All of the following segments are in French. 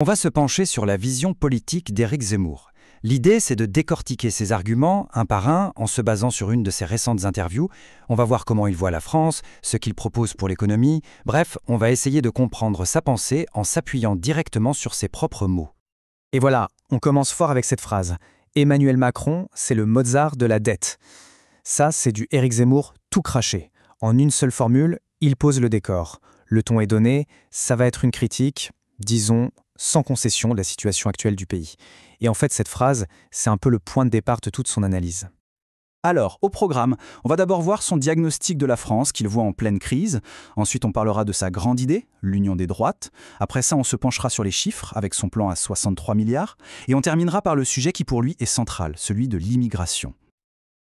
On va se pencher sur la vision politique d'Éric Zemmour. L'idée, c'est de décortiquer ses arguments un par un en se basant sur une de ses récentes interviews. On va voir comment il voit la France, ce qu'il propose pour l'économie. Bref, on va essayer de comprendre sa pensée en s'appuyant directement sur ses propres mots. Et voilà, on commence fort avec cette phrase. Emmanuel Macron, c'est le Mozart de la dette. Ça, c'est du Éric Zemmour tout craché. En une seule formule, il pose le décor. Le ton est donné, ça va être une critique, disons, sans concession de la situation actuelle du pays. Et en fait, cette phrase, c'est un peu le point de départ de toute son analyse. Alors, au programme, on va d'abord voir son diagnostic de la France qu'il voit en pleine crise. Ensuite, on parlera de sa grande idée, l'union des droites. Après ça, on se penchera sur les chiffres avec son plan à 63 milliards. Et on terminera par le sujet qui pour lui est central, celui de l'immigration.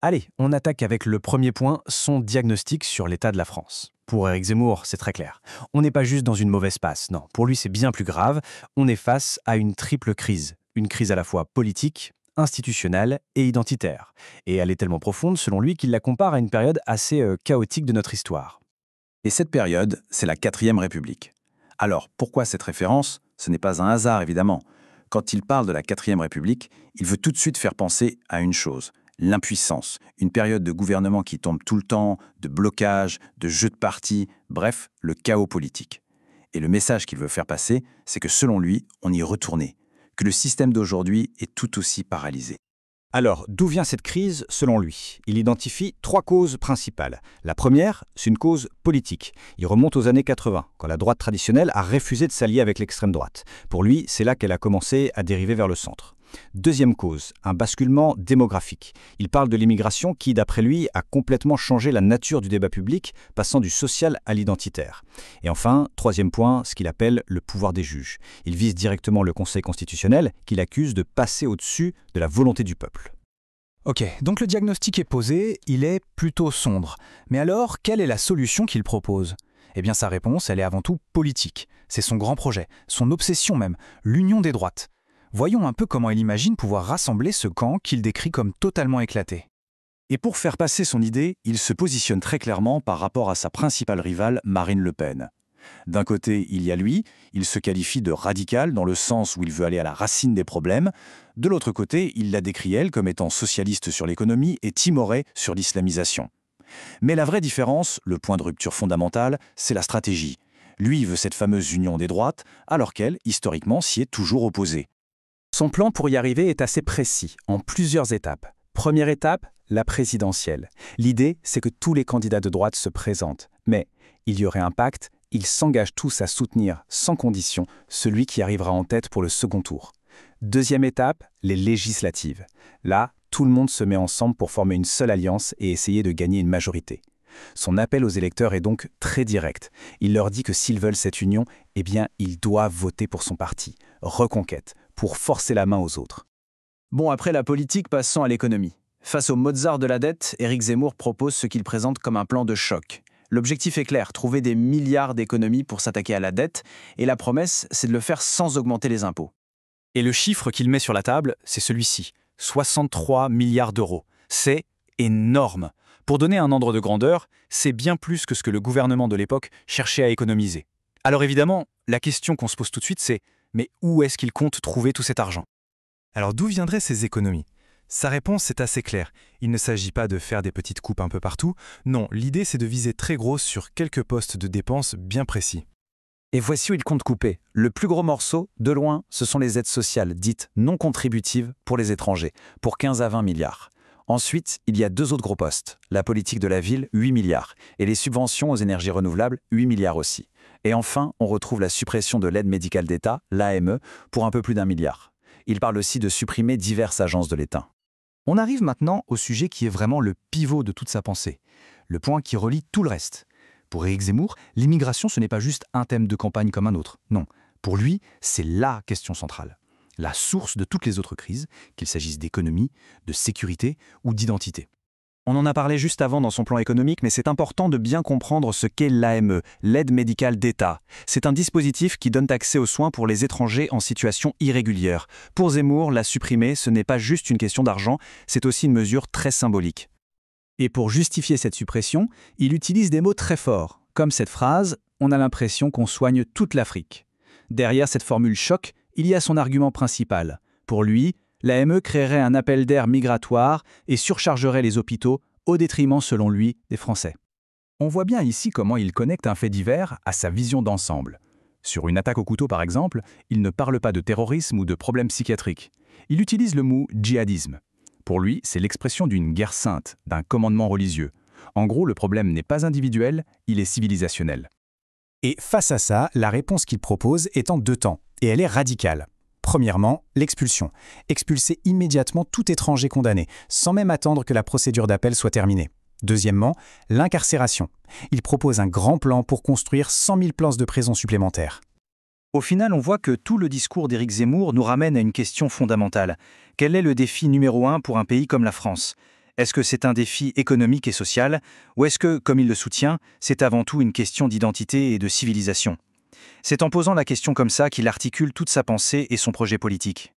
Allez, on attaque avec le premier point, son diagnostic sur l'état de la France. Pour Éric Zemmour, c'est très clair. On n'est pas juste dans une mauvaise passe, non. Pour lui, c'est bien plus grave. On est face à une triple crise. Une crise à la fois politique, institutionnelle et identitaire. Et elle est tellement profonde, selon lui, qu'il la compare à une période assez chaotique de notre histoire. Et cette période, c'est la 4e République. Alors, pourquoi cette référence? Ce n'est pas un hasard, évidemment. Quand il parle de la 4e République, il veut tout de suite faire penser à une chose: l'impuissance, une période de gouvernement qui tombe tout le temps, de blocage, de jeu de parti, bref, le chaos politique. Et le message qu'il veut faire passer, c'est que selon lui, on y est retourné, que le système d'aujourd'hui est tout aussi paralysé. Alors, d'où vient cette crise selon lui? Il identifie 3 causes principales. La première, c'est une cause politique. Il remonte aux années 80, quand la droite traditionnelle a refusé de s'allier avec l'extrême droite. Pour lui, c'est là qu'elle a commencé à dériver vers le centre. Deuxième cause, un basculement démographique. Il parle de l'immigration qui, d'après lui, a complètement changé la nature du débat public, passant du social à l'identitaire. Et enfin, troisième point, ce qu'il appelle le pouvoir des juges. Il vise directement le Conseil constitutionnel, qu'il accuse de passer au-dessus de la volonté du peuple. Ok, donc le diagnostic est posé, il est plutôt sombre. Mais alors, quelle est la solution qu'il propose? Eh bien, sa réponse, elle est avant tout politique. C'est son grand projet, son obsession même, l'union des droites. Voyons un peu comment il imagine pouvoir rassembler ce camp qu'il décrit comme totalement éclaté. Et pour faire passer son idée, il se positionne très clairement par rapport à sa principale rivale, Marine Le Pen. D'un côté, il y a lui, il se qualifie de radical dans le sens où il veut aller à la racine des problèmes. De l'autre côté, il la décrit elle comme étant socialiste sur l'économie et timorée sur l'islamisation. Mais la vraie différence, le point de rupture fondamental, c'est la stratégie. Lui veut cette fameuse union des droites, alors qu'elle, historiquement, s'y est toujours opposée. Son plan pour y arriver est assez précis, en plusieurs étapes. Première étape, la présidentielle. L'idée, c'est que tous les candidats de droite se présentent. Mais il y aurait un pacte, ils s'engagent tous à soutenir, sans condition, celui qui arrivera en tête pour le second tour. Deuxième étape, les législatives. Là, tout le monde se met ensemble pour former une seule alliance et essayer de gagner une majorité. Son appel aux électeurs est donc très direct. Il leur dit que s'ils veulent cette union, eh bien, ils doivent voter pour son parti. Reconquête, pour forcer la main aux autres. Bon, après la politique, passons à l'économie. Face au Mozart de la dette, Éric Zemmour propose ce qu'il présente comme un plan de choc. L'objectif est clair, trouver des milliards d'économies pour s'attaquer à la dette, et la promesse, c'est de le faire sans augmenter les impôts. Et le chiffre qu'il met sur la table, c'est celui-ci, 63 milliards d'euros. C'est énorme. Pour donner un ordre de grandeur, c'est bien plus que ce que le gouvernement de l'époque cherchait à économiser. Alors évidemment, la question qu'on se pose tout de suite, c'est mais où est-ce qu'il compte trouver tout cet argent? Alors d'où viendraient ces économies? Sa réponse est assez claire. Il ne s'agit pas de faire des petites coupes un peu partout. Non, l'idée c'est de viser très gros sur quelques postes de dépenses bien précis. Et voici où il compte couper. Le plus gros morceau, de loin, ce sont les aides sociales dites non contributives pour les étrangers, pour 15 à 20 milliards. Ensuite, il y a 2 autres gros postes. La politique de la ville, 8 milliards. Et les subventions aux énergies renouvelables, 8 milliards aussi. Et enfin, on retrouve la suppression de l'aide médicale d'État, l'AME, pour un peu plus d'1 milliard. Il parle aussi de supprimer diverses agences de l'État. On arrive maintenant au sujet qui est vraiment le pivot de toute sa pensée, le point qui relie tout le reste. Pour Éric Zemmour, l'immigration, ce n'est pas juste un thème de campagne comme un autre. Non, pour lui, c'est la question centrale. La source de toutes les autres crises, qu'il s'agisse d'économie, de sécurité ou d'identité. On en a parlé juste avant dans son plan économique, mais c'est important de bien comprendre ce qu'est l'AME, l'aide médicale d'État. C'est un dispositif qui donne accès aux soins pour les étrangers en situation irrégulière. Pour Zemmour, la supprimer, ce n'est pas juste une question d'argent, c'est aussi une mesure très symbolique. Et pour justifier cette suppression, il utilise des mots très forts, comme cette phrase « On a l'impression qu'on soigne toute l'Afrique ». Derrière cette formule choc, il y a son argument principal. Pour lui, l'AME créerait un appel d'air migratoire et surchargerait les hôpitaux au détriment, selon lui, des Français. On voit bien ici comment il connecte un fait divers à sa vision d'ensemble. Sur une attaque au couteau par exemple, il ne parle pas de terrorisme ou de problèmes psychiatriques. Il utilise le mot djihadisme. Pour lui, c'est l'expression d'une guerre sainte, d'un commandement religieux. En gros, le problème n'est pas individuel, il est civilisationnel. Et face à ça, la réponse qu'il propose est en deux temps, et elle est radicale. Premièrement, l'expulsion. Expulser immédiatement tout étranger condamné, sans même attendre que la procédure d'appel soit terminée. Deuxièmement, l'incarcération. Il propose un grand plan pour construire 100 000 places de prison supplémentaires. Au final, on voit que tout le discours d'Éric Zemmour nous ramène à une question fondamentale. Quel est le défi numéro 1 pour un pays comme la France ? Est-ce que c'est un défi économique et social, ou est-ce que, comme il le soutient, c'est avant tout une question d'identité et de civilisation ? C'est en posant la question comme ça qu'il articule toute sa pensée et son projet politique.